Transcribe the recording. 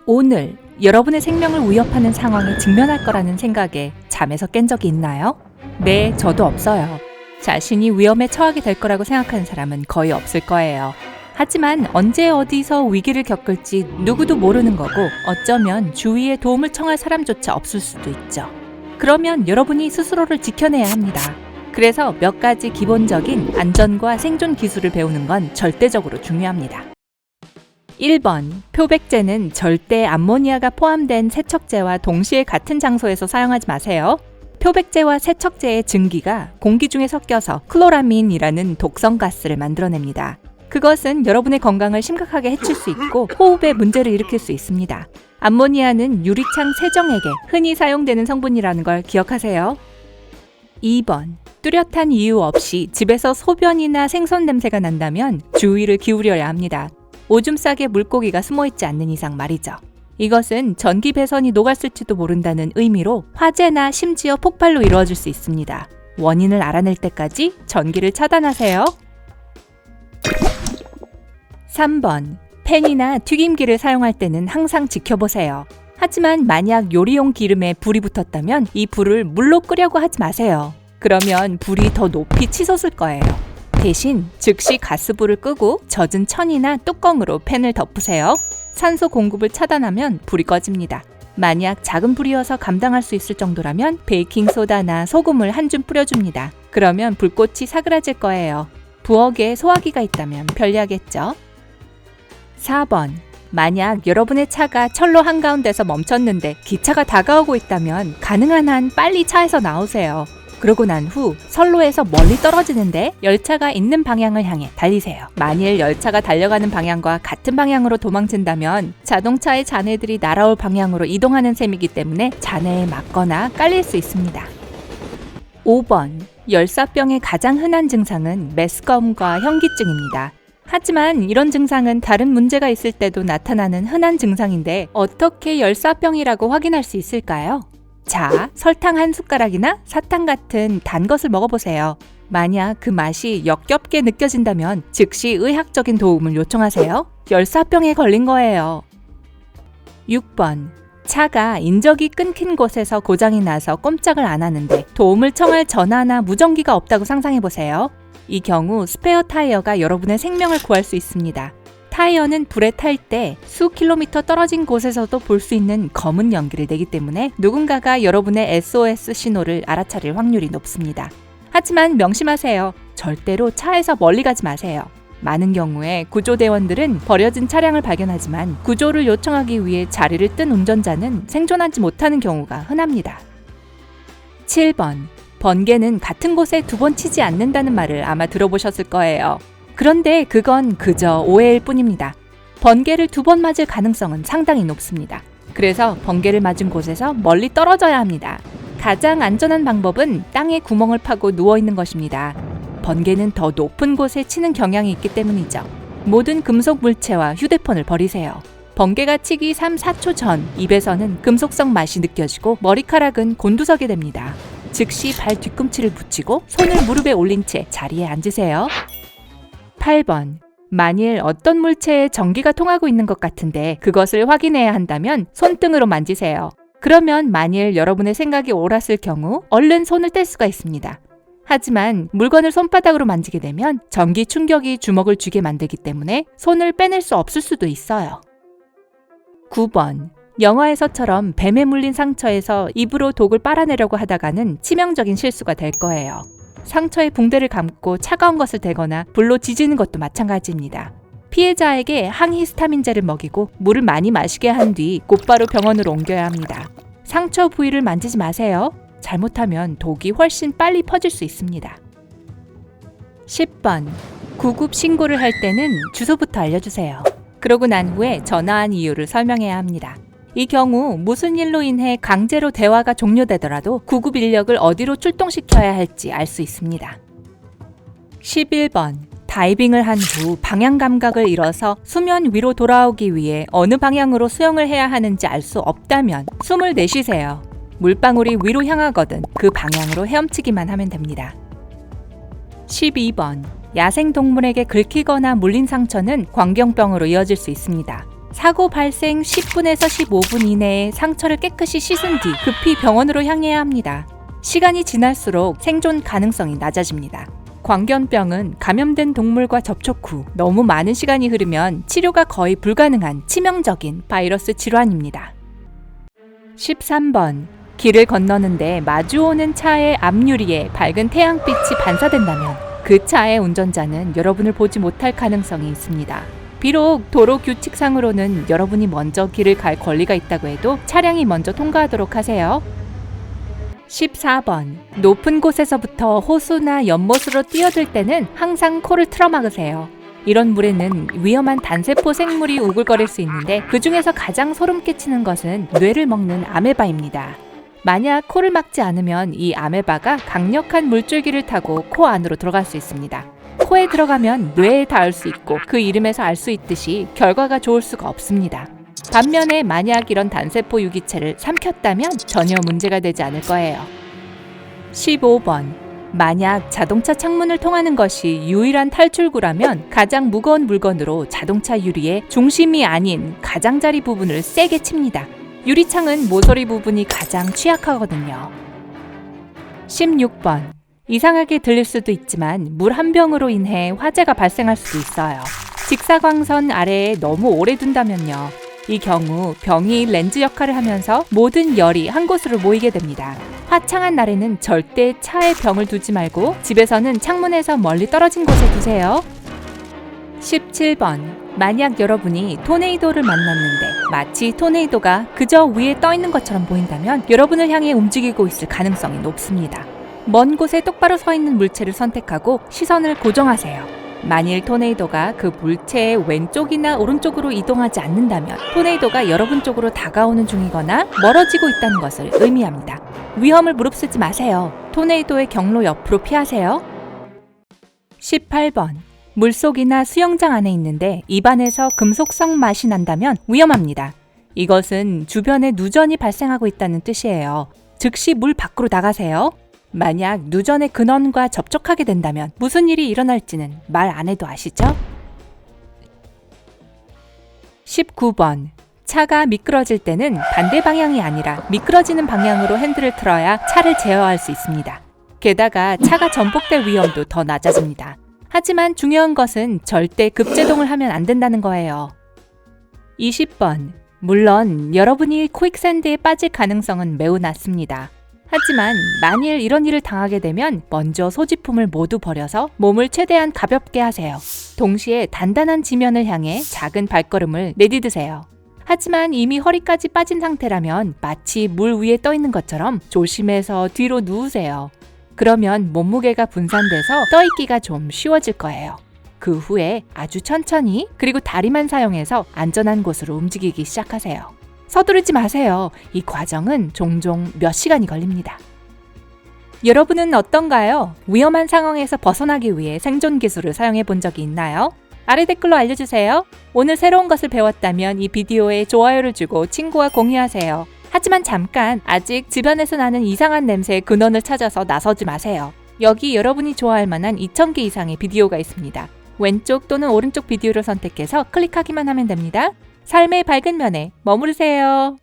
오늘 여러분의 생명을 위협하는 상황에 직면할 거라는 생각에 잠에서 깬 적이 있나요? 네, 저도 없어요. 자신이 위험에 처하게 될 거라고 생각하는 사람은 거의 없을 거예요. 하지만 언제 어디서 위기를 겪을지 누구도 모르는 거고 어쩌면 주위에 도움을 청할 사람조차 없을 수도 있죠. 그러면 여러분이 스스로를 지켜내야 합니다. 그래서 몇 가지 기본적인 안전과 생존 기술을 배우는 건 절대적으로 중요합니다. 1번, 표백제는 절대 암모니아가 포함된 세척제와 동시에 같은 장소에서 사용하지 마세요. 표백제와 세척제의 증기가 공기 중에 섞여서 클로라민이라는 독성 가스를 만들어냅니다. 그것은 여러분의 건강을 심각하게 해칠 수 있고 호흡에 문제를 일으킬 수 있습니다. 암모니아는 유리창 세정액에 흔히 사용되는 성분이라는 걸 기억하세요. 2번, 뚜렷한 이유 없이 집에서 소변이나 생선 냄새가 난다면 주의를 기울여야 합니다. 오줌 싸게 물고기가 숨어있지 않는 이상 말이죠. 이것은 전기 배선이 녹았을지도 모른다는 의미로 화재나 심지어 폭발로 이루어질 수 있습니다. 원인을 알아낼 때까지 전기를 차단하세요. 3번, 팬이나 튀김기를 사용할 때는 항상 지켜보세요. 하지만 만약 요리용 기름에 불이 붙었다면 이 불을 물로 끄려고 하지 마세요. 그러면 불이 더 높이 치솟을 거예요. 대신 즉시 가스불을 끄고 젖은 천이나 뚜껑으로 팬을 덮으세요. 산소 공급을 차단하면 불이 꺼집니다. 만약 작은 불이어서 감당할 수 있을 정도라면 베이킹소다나 소금을 한 줌 뿌려줍니다. 그러면 불꽃이 사그라질 거예요. 부엌에 소화기가 있다면 편리하겠죠? 4번, 만약 여러분의 차가 철로 한가운데서 멈췄는데 기차가 다가오고 있다면 가능한 한 빨리 차에서 나오세요. 그러고 난 후 선로에서 멀리 떨어지는데 열차가 있는 방향을 향해 달리세요. 만일 열차가 달려가는 방향과 같은 방향으로 도망친다면 자동차의 잔해들이 날아올 방향으로 이동하는 셈이기 때문에 잔해에 맞거나 깔릴 수 있습니다. 5번, 열사병의 가장 흔한 증상은 메스꺼움과 현기증입니다. 하지만 이런 증상은 다른 문제가 있을 때도 나타나는 흔한 증상인데 어떻게 열사병이라고 확인할 수 있을까요? 자, 설탕 한 숟가락이나 사탕 같은 단 것을 먹어보세요. 만약 그 맛이 역겹게 느껴진다면 즉시 의학적인 도움을 요청하세요. 열사병에 걸린 거예요. 6번, 차가 인적이 끊긴 곳에서 고장이 나서 꼼짝을 안 하는데 도움을 청할 전화나 무전기가 없다고 상상해보세요. 이 경우 스페어 타이어가 여러분의 생명을 구할 수 있습니다. 타이어는 불에 탈 때 수 킬로미터 떨어진 곳에서도 볼 수 있는 검은 연기를 내기 때문에 누군가가 여러분의 SOS 신호를 알아차릴 확률이 높습니다. 하지만 명심하세요. 절대로 차에서 멀리 가지 마세요. 많은 경우에 구조대원들은 버려진 차량을 발견하지만 구조를 요청하기 위해 자리를 뜬 운전자는 생존하지 못하는 경우가 흔합니다. 7번, 번개는 같은 곳에 2번 치지 않는다는 말을 아마 들어보셨을 거예요. 그런데 그건 그저 오해일 뿐입니다. 번개를 2번 맞을 가능성은 상당히 높습니다. 그래서 번개를 맞은 곳에서 멀리 떨어져야 합니다. 가장 안전한 방법은 땅에 구멍을 파고 누워있는 것입니다. 번개는 더 높은 곳에 치는 경향이 있기 때문이죠. 모든 금속 물체와 휴대폰을 버리세요. 번개가 치기 3-4초 전 입에서는 금속성 맛이 느껴지고 머리카락은 곤두서게 됩니다. 즉시 발 뒤꿈치를 붙이고 손을 무릎에 올린 채 자리에 앉으세요. 8번, 만일 어떤 물체에 전기가 통하고 있는 것 같은데 그것을 확인해야 한다면 손등으로 만지세요. 그러면 만일 여러분의 생각이 옳았을 경우 얼른 손을 뗄 수가 있습니다. 하지만 물건을 손바닥으로 만지게 되면 전기 충격이 주먹을 쥐게 만들기 때문에 손을 빼낼 수 없을 수도 있어요. 9번, 영화에서처럼 뱀에 물린 상처에서 입으로 독을 빨아내려고 하다가는 치명적인 실수가 될 거예요. 상처에 붕대를 감고 차가운 것을 대거나 불로 지지는 것도 마찬가지입니다. 피해자에게 항히스타민제를 먹이고 물을 많이 마시게 한 뒤 곧바로 병원으로 옮겨야 합니다. 상처 부위를 만지지 마세요. 잘못하면 독이 훨씬 빨리 퍼질 수 있습니다. 10번, 구급 신고를 할 때는 주소부터 알려주세요. 그러고 난 후에 전화한 이유를 설명해야 합니다. 이 경우 무슨 일로 인해 강제로 대화가 종료되더라도 구급 인력을 어디로 출동시켜야 할지 알 수 있습니다. 11번, 다이빙을 한 후 방향 감각을 잃어서 수면 위로 돌아오기 위해 어느 방향으로 수영을 해야 하는지 알 수 없다면 숨을 내쉬세요. 물방울이 위로 향하거든 그 방향으로 헤엄치기만 하면 됩니다. 12번, 야생동물에게 긁히거나 물린 상처는 광견병으로 이어질 수 있습니다. 사고 발생 10분에서 15분 이내에 상처를 깨끗이 씻은 뒤 급히 병원으로 향해야 합니다. 시간이 지날수록 생존 가능성이 낮아집니다. 광견병은 감염된 동물과 접촉 후 너무 많은 시간이 흐르면 치료가 거의 불가능한 치명적인 바이러스 질환입니다. 13번. 길을 건너는데 마주오는 차의 앞유리에 밝은 태양빛이 반사된다면 그 차의 운전자는 여러분을 보지 못할 가능성이 있습니다. 비록 도로 규칙상으로는 여러분이 먼저 길을 갈 권리가 있다고 해도 차량이 먼저 통과하도록 하세요. 14번. 높은 곳에서부터 호수나 연못으로 뛰어들 때는 항상 코를 틀어막으세요. 이런 물에는 위험한 단세포 생물이 우글거릴 수 있는데 그 중에서 가장 소름 끼치는 것은 뇌를 먹는 아메바입니다. 만약 코를 막지 않으면 이 아메바가 강력한 물줄기를 타고 코 안으로 들어갈 수 있습니다. 코에 들어가면 뇌에 닿을 수 있고 그 이름에서 알 수 있듯이 결과가 좋을 수가 없습니다. 반면에 만약 이런 단세포 유기체를 삼켰다면 전혀 문제가 되지 않을 거예요. 15번. 만약 자동차 창문을 통하는 것이 유일한 탈출구라면 가장 무거운 물건으로 자동차 유리의 중심이 아닌 가장자리 부분을 세게 칩니다. 유리창은 모서리 부분이 가장 취약하거든요. 16번. 이상하게 들릴 수도 있지만 물 한 병으로 인해 화재가 발생할 수도 있어요. 직사광선 아래에 너무 오래 둔다면요. 이 경우 병이 렌즈 역할을 하면서 모든 열이 한 곳으로 모이게 됩니다. 화창한 날에는 절대 차에 병을 두지 말고 집에서는 창문에서 멀리 떨어진 곳에 두세요. 17번. 만약 여러분이 토네이도를 만났는데 마치 토네이도가 그저 위에 떠 있는 것처럼 보인다면 여러분을 향해 움직이고 있을 가능성이 높습니다. 먼 곳에 똑바로 서 있는 물체를 선택하고 시선을 고정하세요. 만일 토네이도가 그 물체의 왼쪽이나 오른쪽으로 이동하지 않는다면 토네이도가 여러분 쪽으로 다가오는 중이거나 멀어지고 있다는 것을 의미합니다. 위험을 무릅쓰지 마세요. 토네이도의 경로 옆으로 피하세요. 18번. 물속이나 수영장 안에 있는데 입안에서 금속성 맛이 난다면 위험합니다. 이것은 주변에 누전이 발생하고 있다는 뜻이에요. 즉시 물 밖으로 나가세요. 만약 누전의 근원과 접촉하게 된다면 무슨 일이 일어날지는 말 안 해도 아시죠? 19번. 차가 미끄러질 때는 반대 방향이 아니라 미끄러지는 방향으로 핸들을 틀어야 차를 제어할 수 있습니다. 게다가 차가 전복될 위험도 더 낮아집니다. 하지만 중요한 것은 절대 급제동을 하면 안 된다는 거예요. 20번. 물론 여러분이 코익샌드에 빠질 가능성은 매우 낮습니다. 하지만 만일 이런 일을 당하게 되면 먼저 소지품을 모두 버려서 몸을 최대한 가볍게 하세요. 동시에 단단한 지면을 향해 작은 발걸음을 내디드세요. 하지만 이미 허리까지 빠진 상태라면 마치 물 위에 떠 있는 것처럼 조심해서 뒤로 누우세요. 그러면 몸무게가 분산돼서 떠있기가 좀 쉬워질 거예요. 그 후에 아주 천천히 그리고 다리만 사용해서 안전한 곳으로 움직이기 시작하세요. 서두르지 마세요. 이 과정은 종종 몇 시간이 걸립니다. 여러분은 어떤가요? 위험한 상황에서 벗어나기 위해 생존 기술을 사용해 본 적이 있나요? 아래 댓글로 알려주세요. 오늘 새로운 것을 배웠다면 이 비디오에 좋아요를 주고 친구와 공유하세요. 하지만 잠깐, 아직 주변에서 나는 이상한 냄새의 근원을 찾아서 나서지 마세요. 여기 여러분이 좋아할 만한 2000개 이상의 비디오가 있습니다. 왼쪽 또는 오른쪽 비디오를 선택해서 클릭하기만 하면 됩니다. 삶의 밝은 면에 머무르세요.